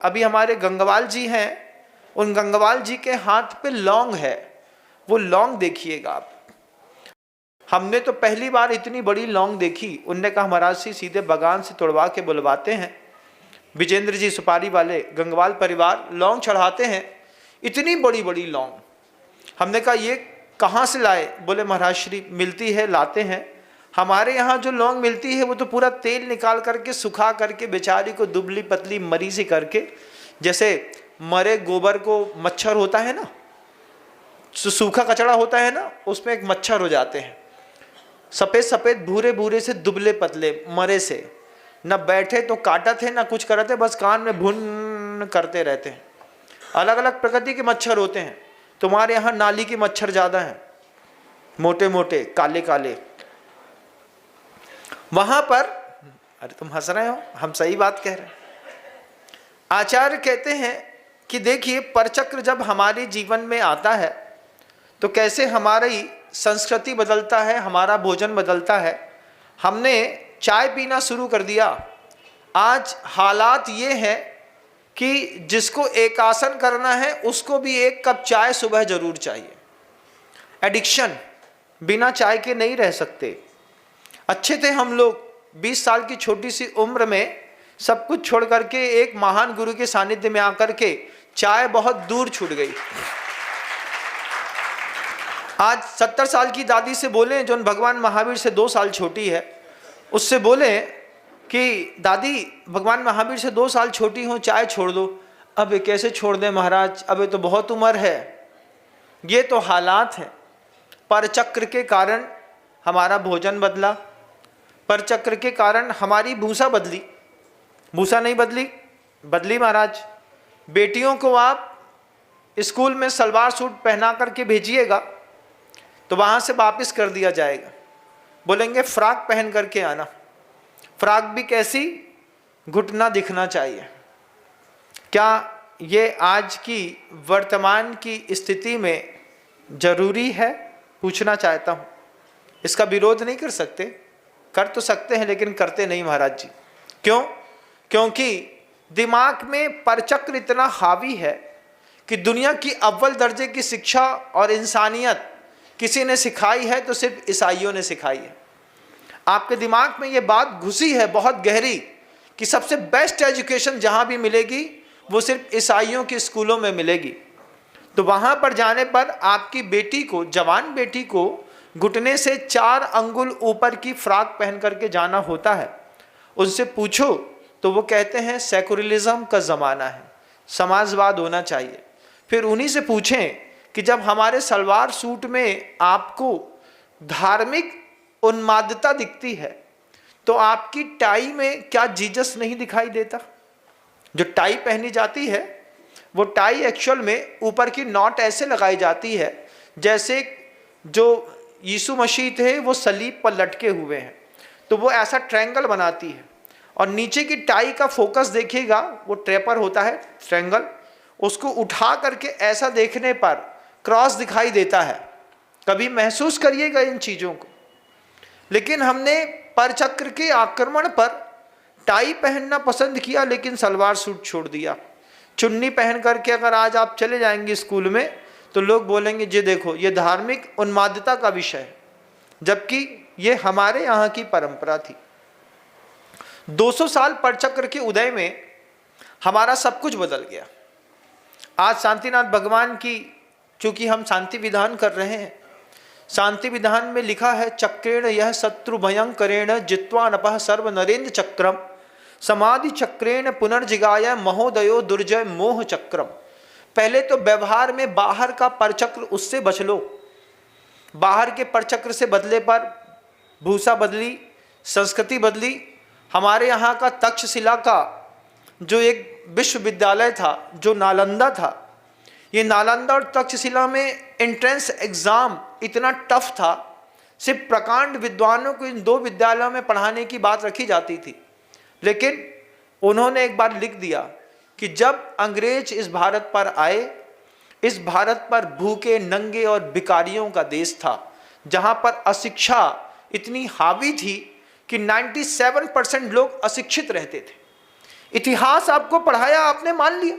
अभी हमारे गंगवाल जी हैं, उन गंगवाल जी के हाथ पे लौंग है, वो लौंग देखिएगा आप। हमने तो पहली बार इतनी बड़ी लौंग देखी। उनने कहा महाराज जी सीधे बागान से तोड़वा के बुलवाते हैं। विजेंद्र जी सुपारी वाले गंगवाल परिवार लौंग चढ़ाते हैं, इतनी बड़ी बड़ी लौंग। हमने कहा ये कहाँ से लाए? बोले महाराज श्री मिलती है, लाते हैं। हमारे यहाँ जो लौंग मिलती है वो तो पूरा तेल निकाल करके सुखा करके बेचारी को दुबली पतली मरी सी करके, जैसे मरे गोबर को मच्छर होता है ना, सूखा कचड़ा होता है ना, उसमें एक मच्छर हो जाते हैं, सफ़ेद सफ़ेद भूरे भूरे से दुबले पतले मरे से, न बैठे तो काटा थे ना कुछ करते, बस कान में भुन करते रहते हैं। अलग अलग प्रकृति के मच्छर होते हैं। तुम्हारे यहाँ नाली के मच्छर ज़्यादा हैं, मोटे मोटे काले काले। वहाँ पर, अरे तुम हंस रहे हो, हम सही बात कह रहे हैं। आचार्य कहते हैं कि देखिए परचक्र जब हमारे जीवन में आता है तो कैसे हमारी संस्कृति बदलता है, हमारा भोजन बदलता है। हमने चाय पीना शुरू कर दिया। आज हालात ये हैं कि जिसको एक आसन करना है उसको भी एक कप चाय सुबह जरूर चाहिए। एडिक्शन, बिना चाय के नहीं रह सकते। अच्छे थे हम लोग, 20 साल की छोटी सी उम्र में सब कुछ छोड़ करके एक महान गुरु के सानिध्य में आकर के चाय बहुत दूर छूट गई। आज 70 साल की दादी से बोले, जो भगवान महावीर से 2 साल छोटी है, उससे बोले कि दादी भगवान महावीर से 2 साल छोटी हो, चाय छोड़ दो। अब कैसे छोड़ दें महाराज, अब तो बहुत उम्र है। ये तो हालात हैं। परचक्र के कारण हमारा भोजन बदला, परचक्र के कारण हमारी भूसा बदली। भूसा नहीं बदली, बदली महाराज। बेटियों को आप स्कूल में सलवार सूट पहना करके भेजिएगा तो वहाँ से वापस कर दिया जाएगा, बोलेंगे फ्रॉक पहन करके आना। फ्रॉक भी कैसी? घुटना दिखना चाहिए। क्या ये आज की वर्तमान की स्थिति में जरूरी है? पूछना चाहता हूँ। इसका विरोध नहीं कर सकते, कर तो सकते हैं लेकिन करते नहीं महाराज जी। क्यों? क्योंकि दिमाग में परचक्र इतना हावी है कि दुनिया की अव्वल दर्जे की शिक्षा और इंसानियत किसी ने सिखाई है तो सिर्फ ईसाइयों ने सिखाई है। आपके दिमाग में ये बात घुसी है बहुत गहरी कि सबसे बेस्ट एजुकेशन जहाँ भी मिलेगी वो सिर्फ ईसाइयों के स्कूलों में मिलेगी। तो वहाँ पर जाने पर आपकी बेटी को, जवान बेटी को घुटने से 4 अंगुल ऊपर की फ्रॉक पहन करके जाना होता है। उनसे पूछो तो वो कहते हैं सेकुलरिज्म का ज़माना है, समाजवाद होना चाहिए। फिर उन्हीं से पूछें कि जब हमारे सलवार सूट में आपको धार्मिक उन्मादता दिखती है तो आपकी टाई में क्या जीसस नहीं दिखाई देता? जो टाई पहनी जाती है वो टाई एक्चुअल में ऊपर की नॉट ऐसे लगाई जाती है जैसे जो यीशु मसीह थे वो सलीब पर लटके हुए हैं, तो वो ऐसा ट्रायंगल बनाती है। और नीचे की टाई का फोकस देखिएगा, वो ट्रेपर होता है ट्रायंगल, उसको उठा करके ऐसा देखने पर क्रॉस दिखाई देता है। कभी महसूस करिएगा इन चीज़ों को। लेकिन हमने परचक्र के आक्रमण पर टाई पहनना पसंद किया लेकिन सलवार सूट छोड़ दिया। चुन्नी पहन करके अगर आज आप चले जाएंगे स्कूल में तो लोग बोलेंगे ये देखो ये धार्मिक उन्मादता का विषय है, जबकि ये हमारे यहाँ की परंपरा थी। 200 साल परचक्र के उदय में हमारा सब कुछ बदल गया। आज शांतिनाथ भगवान की, चूंकि हम शांति विधान कर रहे हैं, शांति विधान में लिखा है चक्रेण यह शत्रु भयंकरेण जित्वा नपः सर्व नरेंद्र चक्रम समाधि चक्रेण पुनर्जिगाय महोदयो दुर्जय मोह चक्रम। पहले तो व्यवहार में बाहर का परचक्र, उससे बच लो। बाहर के परचक्र से बदले पर भूसा बदली, संस्कृति बदली। हमारे यहाँ का तक्षशिला का जो एक विश्वविद्यालय था, जो नालंदा था, ये नालंदा और तक्षशिला में एंट्रेंस एग्ज़ाम इतना टफ था, सिर्फ प्रकांड विद्वानों को इन 2 विद्यालयों में पढ़ाने की बात रखी जाती थी। लेकिन उन्होंने एक बार लिख दिया कि जब अंग्रेज इस भारत पर आए, इस भारत पर भूखे नंगे और भिखारियों का देश था, जहाँ पर अशिक्षा इतनी हावी थी कि 97% लोग अशिक्षित रहते थे। इतिहास आपको पढ़ाया, आपने मान लिया।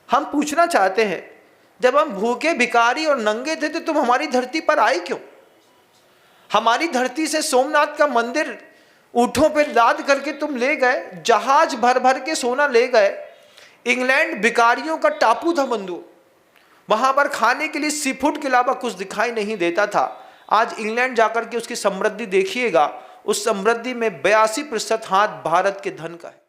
हम पूछना चाहते हैं, जब हम भूखे भिखारी और नंगे थे तो तुम हमारी धरती पर आए क्यों? हमारी धरती से सोमनाथ का मंदिर ऊँटों पे लाद करके तुम ले गए, जहाज भर भर के सोना ले गए। इंग्लैंड भिखारियों का टापू था बंधु, वहां पर खाने के लिए सी फूड के अलावा कुछ दिखाई नहीं देता था। आज इंग्लैंड जाकर के उसकी समृद्धि देखिएगा, उस समृद्धि में 82% हाथ भारत के धन का है।